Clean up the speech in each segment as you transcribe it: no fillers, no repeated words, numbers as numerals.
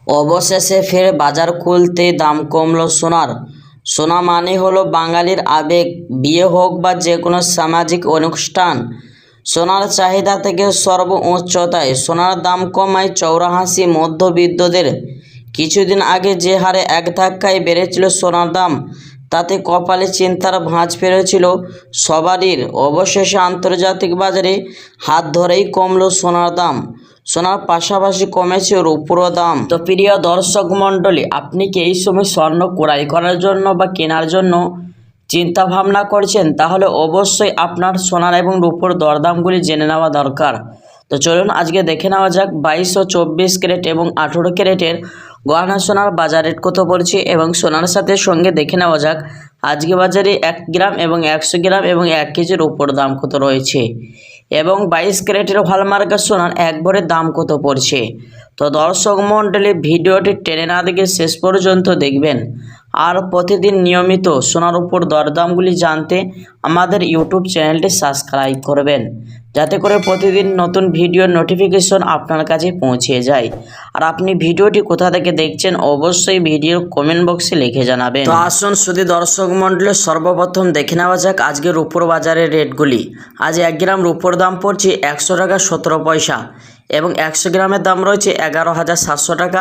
অবশেষে ফের বাজার খুলতে দাম কমলো সোনার। সোনা মানে হলো বাঙালির আবেগ, বিয়ে হোক বা যে কোনো সামাজিক অনুষ্ঠান, সোনার চাহিদা থেকে সর্বোচ্চতায় সোনার দাম কমায় চৌরাশি মধ্যবিত্তদের। কিছুদিন আগে যে হারে এক ধাক্কায় বেড়েছিল সোনার দাম, তাতে কপালে চিন্তার ভাঁজ ফেলেছিল সবারই। অবশেষে আন্তর্জাতিক বাজারে হাত ধরেই কমলো সোনার দাম। সোনার পাশাপাশি কমেছে রূপোর দাম। তো প্রিয় দর্শক মণ্ডলী, আপনি কি এই সময় স্বর্ণ ক্রয় করার জন্য বা কেনার জন্য চিন্তা ভাবনা করছেন? তাহলে অবশ্যই আপনার সোনার এবং রূপোর দরদামগুলি জেনে নেওয়া দরকার। তো চলুন আজকে দেখে নেওয়া যাক 22 ও 24 ক্যারেট এবং 18 ক্যারেটের গয়না সোনার বাজার রেট কত পড়ছে, এবং সোনার সাথে সঙ্গে দেখে নেওয়া যাক আজকে বাজারে 1 গ্রাম এবং 100 গ্রাম এবং 1 কেজির রূপোর দাম কত রয়েছে, এবং 22 ক্যারেটের হলমার্কের সোনার এক ভরির দাম কত পড়ছে। তো দর্শক মণ্ডলী, ভিডিওটি টেনে না দেখে শেষ পর্যন্ত দেখবেন। আর প্রতিদিন নিয়মিত সোনার উপর দরদামগুলি জানতে আমাদের ইউটিউব চ্যানেলটি সাবস্ক্রাইব করবেন, যাতে করে প্রতিদিন নতুন ভিডিওর নোটিফিকেশন আপনার কাছে পৌঁছে যায়। আর আপনি ভিডিওটি কোথা থেকে দেখছেন অবশ্যই ভিডিওর কমেন্ট বক্সে লিখে জানাবেন। তো আসুন শুধু দর্শক মণ্ডলী, সর্বপ্রথম দেখে নেওয়া যাক আজকে রূপোর বাজারের রেটগুলি। আজ 1 গ্রাম রূপোর দাম পড়ছে 100 টাকা 17 পয়সা, এবং 100 গ্রামের দাম রয়েছে 11,700 টাকা,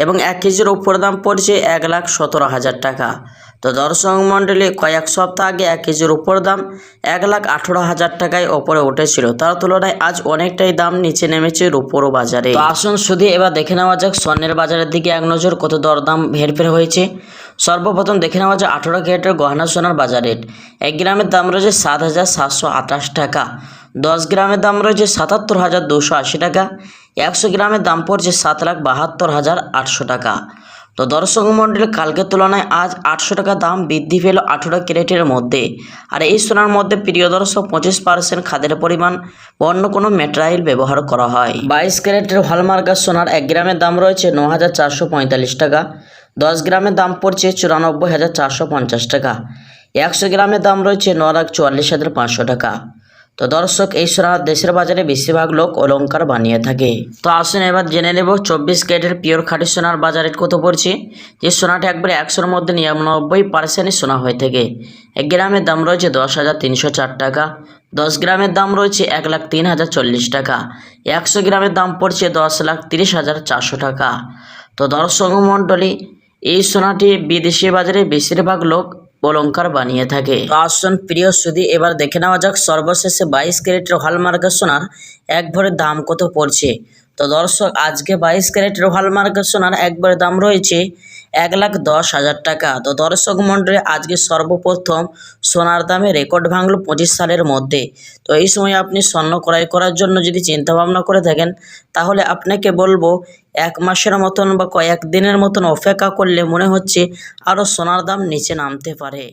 এবং 1 কেজির উপর দাম পড়ছে 1,17,000 টাকা। তো দর্শক মণ্ডলী, কয়েক সপ্তাহ আগে 1 কেজির উপর দাম 1,18,000 টাকায় ওপরে উঠেছিল, তার তুলনায় আজ অনেকটাই দাম নিচে নেমেছে রূপোর বাজারে। তো আসুন শুধু এবার দেখে নেওয়া যাক স্বর্ণের বাজারের দিকে এক নজর কত দরদাম হেরফের হয়েছে। সর্বপ্রথম দেখে নেওয়া যাক 18 ক্যারেটের গহনা সোনার বাজার রেট। 1 গ্রামের দাম রয়েছে 7,728 টাকা, 10 গ্রামের দাম রয়েছে 77,280 টাকা, 100 গ্রামের দাম পড়ছে 7,72,800 টাকা। তো দর্শক মণ্ডলী, কালকের তুলনায় আজ 800 টাকা দাম বৃদ্ধি পেল 18 ক্যারেটের মধ্যে। আর এই সোনার মধ্যে প্রিয় দর্শক 25% খাদের পরিমাণ অন্য কোনো ম্যাটেরিয়াল ব্যবহার করা হয়। 22 ক্যারেটের হলমার্কের সোনার 1 গ্রামের দাম রয়েছে 9,445 টাকা, 10 গ্রামের দাম পড়ছে 94,450 টাকা, 100 গ্রামের দাম রয়েছে 9,44,500 টাকা। তো দর্শক, এই সোনার দেশের বাজারে বেশিরভাগ লোক অলংকার বানিয়ে থাকে। তো আসুন এবার জেনে নেব 24 ক্যারেটের পিওর খাঁটি সোনার বাজার রেট কত পড়ছে। যে সোনাটা একবারে 100-র মধ্যে 99% সোনা হয়ে থাকে। 1 গ্রামের দাম রয়েছে 10,304 টাকা, 10 গ্রামের দাম রয়েছে 1,03,040 টাকা, 100 গ্রামের দাম পড়ছে 10,30,400 টাকা। তো দর্শক মণ্ডলী, এই সোনাটি বিদেশি বাজারে বেশিরভাগ লোক অলংকার বানিয়ে থাকে। তো আসুন প্রিয় সুধী, এবার দেখে নেওয়া যাক সর্বশেষে 22 ক্যারেটের হলমার্কের সোনার এক ভরির দাম কত পড়ছে। তো দর্শক, আজকে 22 ক্যারেটের হলমার্কের সোনার এক ভরির দাম রয়েছে 1,10,000 টাকা। তো দর্শক মণ্ডলী, আজকে সর্বপ্রথম সোনার দামে রেকর্ড ভাঙলো 25 সালের মধ্যে। তো এই সময় আপনি স্বর্ণ ক্রয় করার জন্য যদি চিন্তা ভাবনা করে থাকেন, তাহলে আপনাকে বলবো 1 মাসের মতন বা কয়েক দিনের মতন অপেক্ষা করলে মনে হচ্ছে আরও সোনার দাম নিচে নামতে পারে।